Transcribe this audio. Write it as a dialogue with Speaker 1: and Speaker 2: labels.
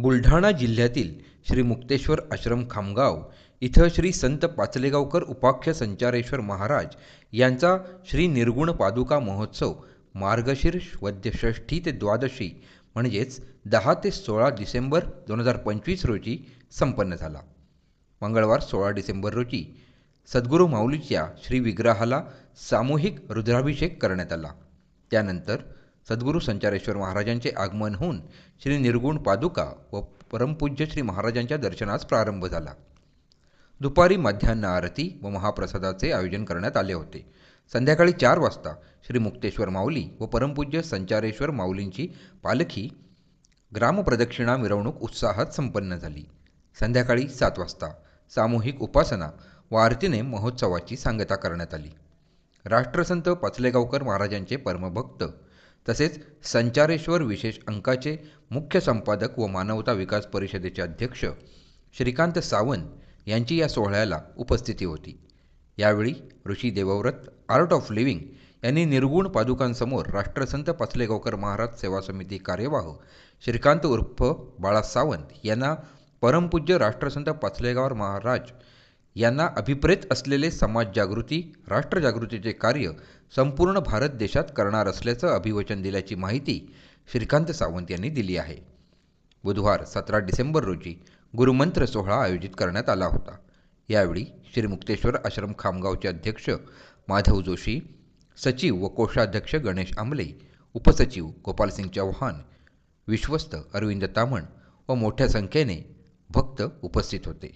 Speaker 1: बुलढाणा जिल्ह्यातील श्री मुक्तेश्वर आश्रम खामगाव इथं श्री संत पाचलेगावकर उपाख्य संचारेश्वर महाराज यांचा श्री निर्गुण पादुका महोत्सव मार्गशीर्ष वद्य षष्ठी ते द्वादशी म्हणजेच 10 ते 16 डिसेंबर 2025 रोजी संपन्न झाला। मंगळवार 16 डिसेंबर रोजी सद्गुरू माऊलीच्या श्री विग्रहाला सामूहिक रुद्राभिषेक करण्यात आला। त्यानंतर सद्गुरू संचारेश्वर महाराजांचे आगमन होऊन श्री निर्गुण पादुका व परमपूज्य श्री महाराजांच्या दर्शनास प्रारंभ झाला। दुपारी मध्यान्ह आरती व महाप्रसादाचे आयोजन करण्यात आले होते। संध्याकाळी 4 वाजता श्री मुक्तेश्वर माऊली व परमपूज्य संचारेश्वर माऊलींची पालखी ग्रामप्रदक्षिणा मिरवणूक उत्साहात संपन्न झाली। संध्याकाळी 7 वाजता सामूहिक उपासना व आरतीने महोत्सवाची सांगता करण्यात आली। राष्ट्रसंत पाचलेगावकर महाराजांचे परमभक्त तसेच संचारेश्वर विशेष अंकाचे मुख्य संपादक व मानवता विकास परिषदेचे अध्यक्ष श्रीकांत सावंत यांची या सोहळ्याला उपस्थिती होती। यावेळी ऋषी देवव्रत आर्ट ऑफ लिव्हिंग यांनी निर्गुण पादुकांसमोर राष्ट्रसंत पाचलेगावकर महाराज सेवा समिती कार्यवाह श्रीकांत उर्फ बाळा सावंत यांना परमपूज्य राष्ट्रसंत पाचलेगाव महाराज यांना अभिप्रेत असलेले समाज जागृती राष्ट्रजागृतीचे कार्य संपूर्ण भारत देशात करणार असल्याचं अभिवचन दिल्याची माहिती श्रीकांत सावंत यांनी दिली आहे। बुधवार 17 डिसेंबर रोजी गुरुमंत्र सोहळा आयोजित करण्यात आला होता। यावेळी श्री मुक्तेश्वर आश्रम खामगावचे अध्यक्ष माधव जोशी, सचिव व कोषाध्यक्ष गणेश आंबले, उपसचिव गोपालसिंग चौहान, विश्वस्त अरविंद तामण व मोठ्या संख्येने भक्त उपस्थित होते।